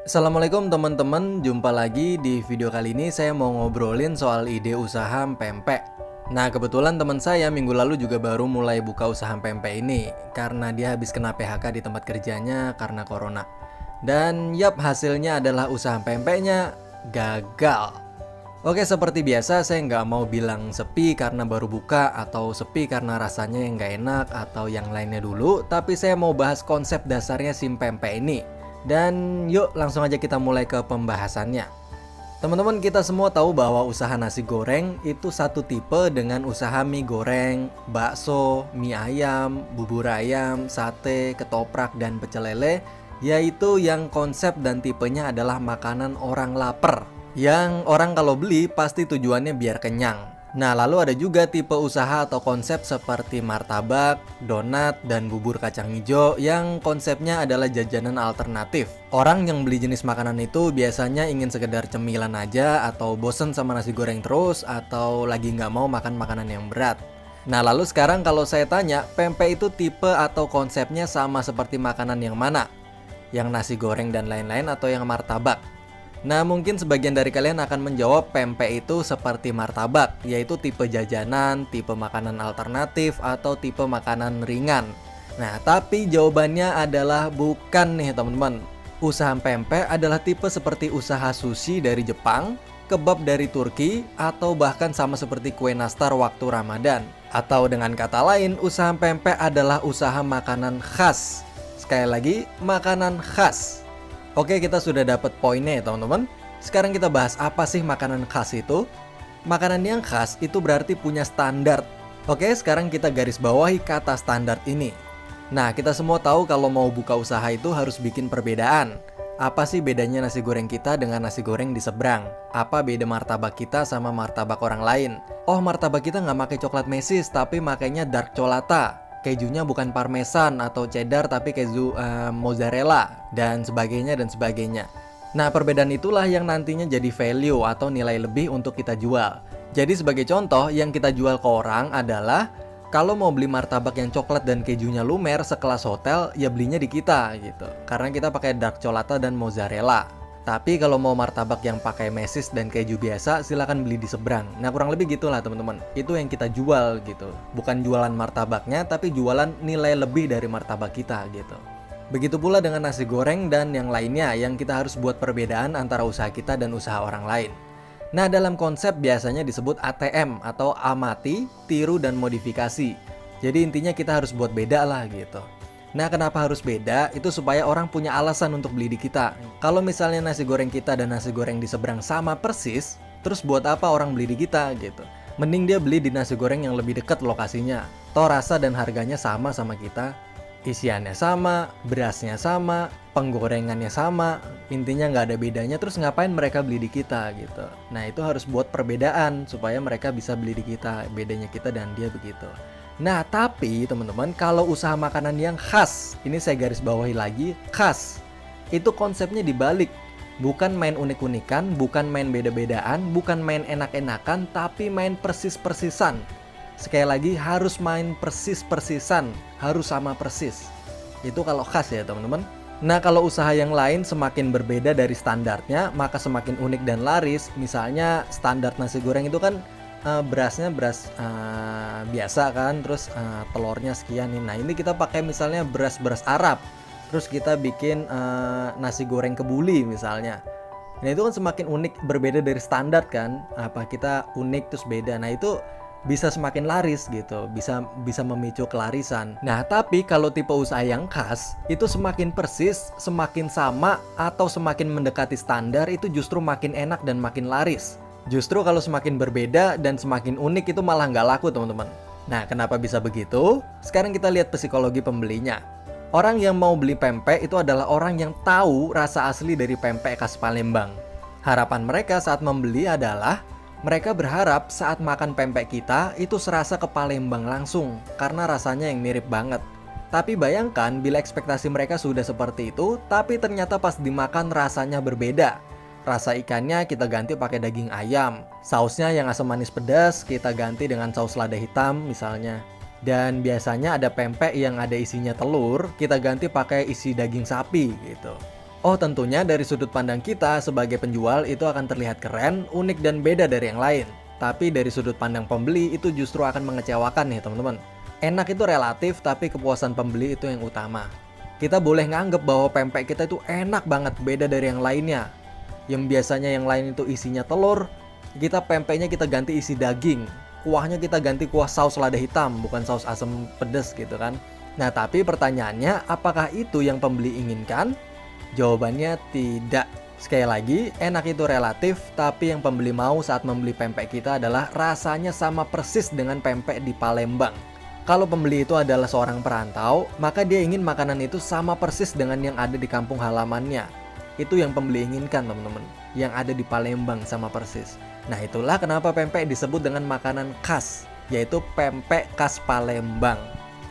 Assalamualaikum teman-teman, jumpa lagi di video kali ini saya mau ngobrolin soal ide usaha pempek. Nah kebetulan teman saya minggu lalu juga baru mulai buka usaha pempek ini karena dia habis kena PHK di tempat kerjanya karena corona. Dan yap, hasilnya adalah usaha pempeknya gagal. Oke, seperti biasa saya nggak mau bilang sepi karena baru buka atau sepi karena rasanya yang nggak enak atau yang lainnya dulu, tapi saya mau bahas konsep dasarnya si pempek ini. Dan yuk langsung aja kita mulai ke pembahasannya. Teman-teman, kita semua tahu bahwa usaha nasi goreng itu satu tipe dengan usaha mie goreng, bakso, mie ayam, bubur ayam, sate, ketoprak, dan pecel lele, yaitu yang konsep dan tipenya adalah makanan orang lapar. Yang orang kalau beli pasti tujuannya biar kenyang. Nah, lalu ada juga tipe usaha atau konsep seperti martabak, donat, dan bubur kacang hijau yang konsepnya adalah jajanan alternatif. Orang yang beli jenis makanan itu biasanya ingin sekedar cemilan aja atau bosen sama nasi goreng terus atau lagi nggak mau makan makanan yang berat. Nah, lalu sekarang kalau saya tanya, pempek itu tipe atau konsepnya sama seperti makanan yang mana? Yang nasi goreng dan lain-lain atau yang martabak? Nah, mungkin sebagian dari kalian akan menjawab pempek itu seperti martabak, yaitu tipe jajanan, tipe makanan alternatif, atau tipe makanan ringan. Nah, tapi jawabannya adalah bukan nih teman-teman. Usaha pempek adalah tipe seperti usaha sushi dari Jepang, kebab dari Turki, atau bahkan sama seperti kue nastar waktu Ramadan. Atau dengan kata lain, usaha pempek adalah usaha makanan khas. Sekali lagi, makanan khas. Oke, kita sudah dapat poinnya ya teman-teman. Sekarang kita bahas apa sih makanan khas itu. Makanan yang khas itu berarti punya standar. Oke, sekarang kita garis bawahi kata standar ini. Nah, kita semua tahu kalau mau buka usaha itu harus bikin perbedaan. Apa sih bedanya nasi goreng kita dengan nasi goreng di seberang? Apa beda martabak kita sama martabak orang lain? Oh, martabak kita nggak pakai coklat mesis tapi makainya dark cholata. Kejunya bukan parmesan atau cheddar tapi keju mozzarella dan sebagainya dan sebagainya. Nah, perbedaan itulah yang nantinya jadi value atau nilai lebih untuk kita jual. Jadi sebagai contoh, yang kita jual ke orang adalah kalau mau beli martabak yang coklat dan kejunya lumer sekelas hotel, ya belinya di kita gitu. Karena kita pakai dark cholata dan mozzarella. Tapi kalau mau martabak yang pakai mesis dan keju biasa, silakan beli di seberang. Nah, kurang lebih gitulah teman-teman. Itu yang kita jual gitu. Bukan jualan martabaknya, tapi jualan nilai lebih dari martabak kita gitu. Begitu pula dengan nasi goreng dan yang lainnya yang kita harus buat perbedaan antara usaha kita dan usaha orang lain. Nah, dalam konsep biasanya disebut ATM atau amati, tiru, dan modifikasi. Jadi intinya kita harus buat beda lah gitu. Nah, kenapa harus beda? Itu supaya orang punya alasan untuk beli di kita. Kalau misalnya nasi goreng kita dan nasi goreng di seberang sama persis, terus buat apa orang beli di kita gitu? Mending dia beli di nasi goreng yang lebih dekat lokasinya. Toh rasa dan harganya sama kita. Isiannya sama, berasnya sama, penggorengannya sama. Intinya nggak ada bedanya, terus ngapain mereka beli di kita gitu. Nah, itu harus buat perbedaan supaya mereka bisa beli di kita. Bedanya kita dan dia begitu. Nah, tapi teman-teman, kalau usaha makanan yang khas, ini saya garis bawahi lagi, khas. Itu konsepnya dibalik. Bukan main unik-unikan, bukan main beda-bedaan, bukan main enak-enakan, tapi main persis-persisan. Sekali lagi, harus main persis-persisan, harus sama persis. Itu kalau khas ya teman-teman. Nah, kalau usaha yang lain semakin berbeda dari standarnya, maka semakin unik dan laris. Misalnya standar nasi goreng itu kan berasnya beras biasa kan, terus telurnya sekian nih. Nah, ini kita pakai misalnya beras Arab, terus kita bikin nasi goreng kebuli misalnya. Nah, itu kan semakin unik, berbeda dari standar kan. Apa kita unik terus beda. Nah, itu bisa semakin laris gitu, bisa memicu kelarisan. Nah, tapi kalau tipe usaha yang khas itu semakin persis, semakin sama, atau semakin mendekati standar, itu justru makin enak dan makin laris. Justru kalau semakin berbeda dan semakin unik itu malah nggak laku teman-teman. Nah, kenapa bisa begitu? Sekarang kita lihat psikologi pembelinya. Orang yang mau beli pempek itu adalah orang yang tahu rasa asli dari pempek khas Palembang. Harapan mereka saat membeli adalah mereka berharap saat makan pempek kita itu serasa ke Palembang langsung karena rasanya yang mirip banget. Tapi bayangkan bila ekspektasi mereka sudah seperti itu, tapi ternyata pas dimakan rasanya berbeda. Rasa ikannya kita ganti pakai daging ayam. Sausnya yang asam manis pedas kita ganti dengan saus lada hitam misalnya. Dan biasanya ada pempek yang ada isinya telur, kita ganti pakai isi daging sapi gitu. Oh tentunya dari sudut pandang kita sebagai penjual itu akan terlihat keren, unik dan beda dari yang lain. Tapi dari sudut pandang pembeli itu justru akan mengecewakan nih teman-teman. Enak itu relatif tapi kepuasan pembeli itu yang utama. Kita boleh nganggep bahwa pempek kita itu enak banget beda dari yang lainnya. Yang biasanya yang lain itu isinya telur, kita pempeknya kita ganti isi daging. Kuahnya kita ganti kuah saus lada hitam, bukan saus asam pedas gitu kan. Nah tapi pertanyaannya apakah itu yang pembeli inginkan? Jawabannya tidak. Sekali lagi, enak itu relatif, tapi yang pembeli mau saat membeli pempek kita adalah rasanya sama persis dengan pempek di Palembang. Kalau pembeli itu adalah seorang perantau, maka dia ingin makanan itu sama persis dengan yang ada di kampung halamannya. Itu yang pembeli inginkan teman-teman, yang ada di Palembang sama persis. Nah itulah kenapa pempek disebut dengan makanan khas, yaitu pempek khas Palembang.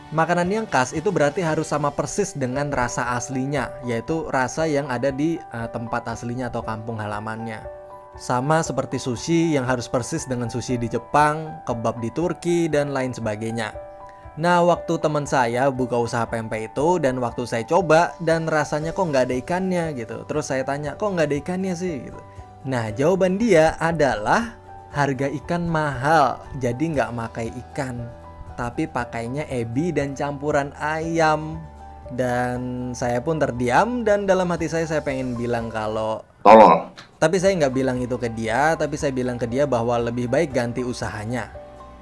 Makanan yang khas itu berarti harus sama persis dengan rasa aslinya, yaitu rasa yang ada di tempat aslinya atau kampung halamannya. Sama seperti sushi yang harus persis dengan sushi di Jepang, kebab di Turki, dan lain sebagainya. Nah, waktu teman saya buka usaha pempek itu, dan waktu saya coba, dan rasanya kok nggak ada ikannya gitu. Terus saya tanya, kok nggak ada ikannya sih? Gitu. Nah, jawaban dia adalah harga ikan mahal, jadi nggak makai ikan. Tapi pakainya ebi dan campuran ayam. Dan saya pun terdiam dan dalam hati saya pengen bilang kalau tolong. Tapi saya nggak bilang itu ke dia, tapi saya bilang ke dia bahwa lebih baik ganti usahanya.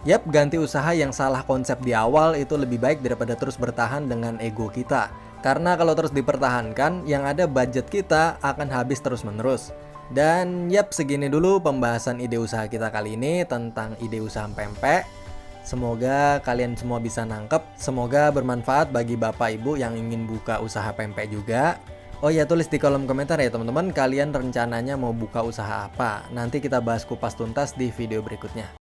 Yap, ganti usaha yang salah konsep di awal itu lebih baik daripada terus bertahan dengan ego kita. Karena kalau terus dipertahankan, yang ada budget kita akan habis terus-menerus. Dan yap, segini dulu pembahasan ide usaha kita kali ini tentang ide usaha pempek. Semoga kalian semua bisa nangkep, semoga bermanfaat bagi bapak ibu yang ingin buka usaha pempek juga. Oh ya, tulis di kolom komentar ya teman-teman, kalian rencananya mau buka usaha apa. Nanti kita bahas kupas tuntas di video berikutnya.